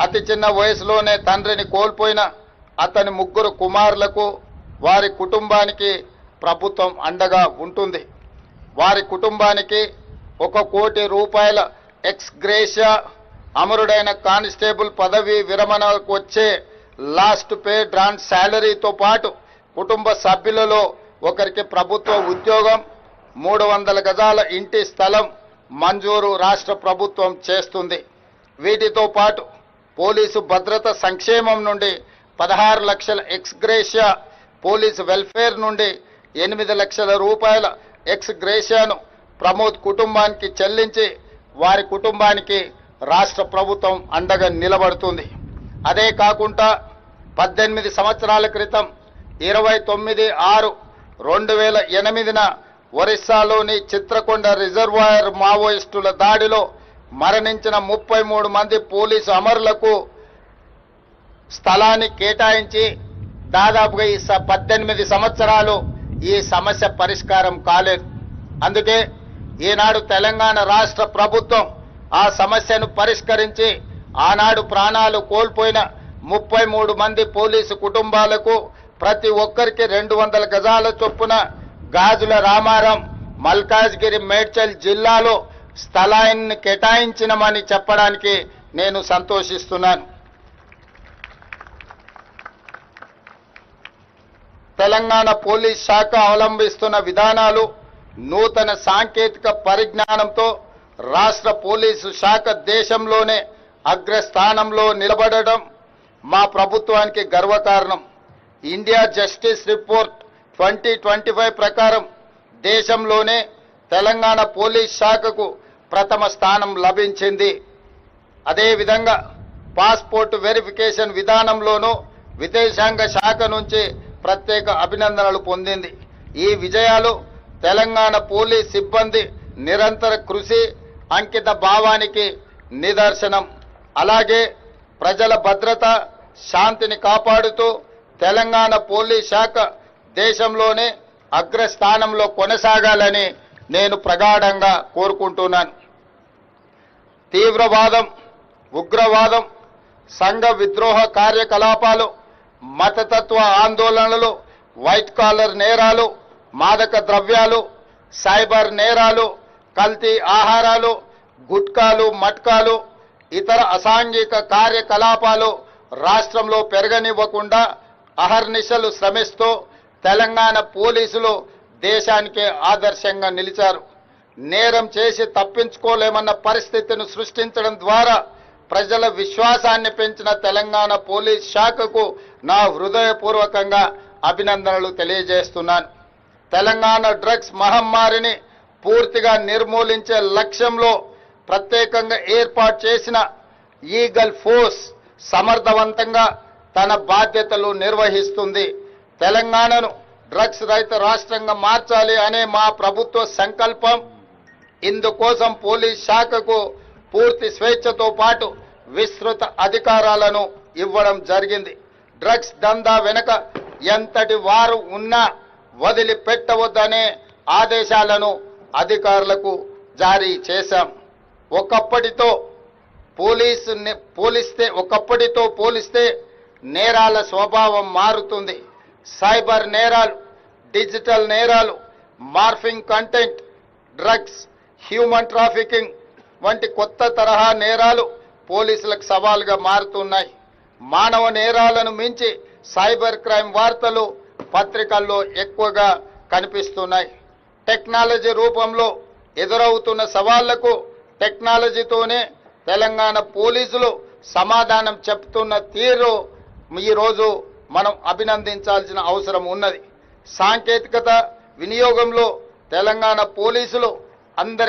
అతి చిన్న వయసులోనే తండ్రిని కోల్పోయిన అతని ముగ్గురు కుమారులకు వారి కుటుంబానికి ప్రభుత్వం అండగా ఉంటుంది. వారి కుటుంబానికి 1 కోటి రూపాయల ఎక్స్ గ్రేషియా, అమరుడైన కానిస్టేబుల్ పదవి విరమణకు వచ్చే లాస్ట్ పే డ్రాన్ శాలరీతో పాటు కుటుంబ సభ్యులలో ఒకరికి ప్రభుత్వ ఉద్యోగం, 300 గజాల ఇంటి స్థలం మంజూరు రాష్ట్ర ప్రభుత్వం చేస్తుంది. వీటితో పాటు పోలీసు భద్రత సంక్షేమం నుండి 16 లక్షల ఎక్స్ గ్రేషియా, పోలీసు వెల్ఫేర్ నుండి 8 లక్షల రూపాయల ఎక్స్ గ్రేషియాను ప్రమోద్ కుటుంబానికి చెల్లించి వారి కుటుంబానికి రాష్ట్ర ప్రభుత్వం అండగా నిలబడుతుంది. అదే కాకుండా 18 సంవత్సరాల క్రితం 29/6/2008న ఒరిస్సాలోని చిత్రకొండ రిజర్వాయర్ మావోయిస్టుల దాడిలో మరణించిన 33 మంది పోలీసు అమరులకు స్థలాన్ని కేటాయించి దాదాపుగా ఈ 18 సంవత్సరాలు ఈ సమస్య పరిష్కారం కాలేదు. అందుకే ఈనాడు తెలంగాణ రాష్ట్ర ప్రభుత్వం ఆ సమస్యను పరిష్కరించి ఆనాడు ప్రాణాలు కోల్పోయిన 33 మంది పోలీసు కుటుంబాలకు ప్రతి ఒక్కరికి 200 గజాల చొప్పున గాజుల రామారం, మల్కాజ్గిరి, మేడ్చల్ జిల్లాలో స్థలాన్ని కేటాయించినమని చెప్పడానికి నేను సంతోషిస్తున్నాను. తెలంగాణ పోలీస్ శాఖ అవలంబిస్తున్న విధానాలు, నూతన సాంకేతిక పరిజ్ఞానంతో రాష్ట్ర పోలీసు శాఖ దేశంలోనే అగ్రస్థానంలో నిలబడడం మా ప్రభుత్వానికి గర్వకారణం. ఇండియా జస్టిస్ రిపోర్ట్ 2025 ప్రకారం దేశంలోనే తెలంగాణ పోలీస్ శాఖకు ప్రథమ స్థానం లభించింది. అదేవిధంగా పాస్పోర్ట్ వెరిఫికేషన్ విధానంలోనూ విదేశాంగ శాఖ నుంచి ప్రత్యేక అభినందనలు పొందింది. ఈ విజయాలు తెలంగాణ పోలీస్ సిబ్బంది నిరంతర కృషి, అంకిత భావానికి నిదర్శనం. అలాగే ప్రజల భద్రత, శాంతిని కాపాడుతూ తెలంగాణ పోలీస్ శాఖ దేశంలోనే అగ్రస్థానంలో కొనసాగాలని నేను ప్రగాఢంగా కోరుకుంటున్నాను. తీవ్రవాదం, ఉగ్రవాదం, సంఘ విద్రోహ కార్యకలాపాలు, మతతత్వ ఆందోళనలు, వైట్ కాలర్ నేరాలు, మాదక ద్రవ్యాలు, సైబర్ నేరాలు, కల్తీ ఆహారాలు, గుట్కాలు, మట్కాలు, ఇతర అసాంఘిక కార్యకలాపాలు రాష్ట్రంలో పెరగనివ్వకుండా అహర్నిశలు శ్రమిస్తూ తెలంగాణ పోలీసులు దేశానికే ఆదర్శంగా నిలిచారు. నేరం చేసి తప్పించుకోలేమన్న పరిస్థితిని సృష్టించడం ద్వారా ప్రజల విశ్వాసాన్ని పెంచిన తెలంగాణ పోలీస్ శాఖకు నా హృదయపూర్వకంగా అభినందనలు తెలియజేస్తున్నాను. తెలంగాణ డ్రగ్స్ మహమ్మారిని పూర్తిగా నిర్మూలించే లక్ష్యంలో ప్రత్యేకంగా ఏర్పాటు చేసిన ఈగల్ ఫోర్స్ సమర్థవంతంగా తన బాధ్యతలు నిర్వహిస్తుంది. తెలంగాణను డ్రగ్స్ రహిత రాష్ట్రంగా మార్చాలి అనే మా ప్రభుత్వ సంకల్పం. ఇందుకోసం పోలీస్ శాఖకు పూర్తి స్వేచ్ఛతో పాటు విస్తృత అధికారాలను ఇవ్వడం జరిగింది. డ్రగ్స్ దందా వెనుక ఎంతటి వారు ఉన్నా వదిలిపెట్టవద్దనే ఆదేశాలను అధికారులకు జారీ చేశాం. ఒకప్పటితో పోలిస్తే నేరాల స్వభావం మారుతుంది. సైబర్ నేరాలు, డిజిటల్ నేరాలు, morphing content, drugs, human trafficking వంటి కొత్త తరహా నేరాలు పోలీసులకు సవాలుగా మారుతున్నాయి. మానవ నేరాలను మించి సైబర్ క్రైమ్ వార్తలు పత్రికల్లో ఎక్కువగా కనిపిస్తున్నాయి. టెక్నాలజీ రూపంలో ఎదురవుతున్న సవాళ్లకు టెక్నాలజీతోనే తెలంగాణ పోలీసులు సమాధానం చెప్తున్న తీరు ఈరోజు మనం అభినందించాల్సిన అవసరం ఉన్నది. సాంకేతికత వినియోగంలో తెలంగాణ పోలీసులు అందరి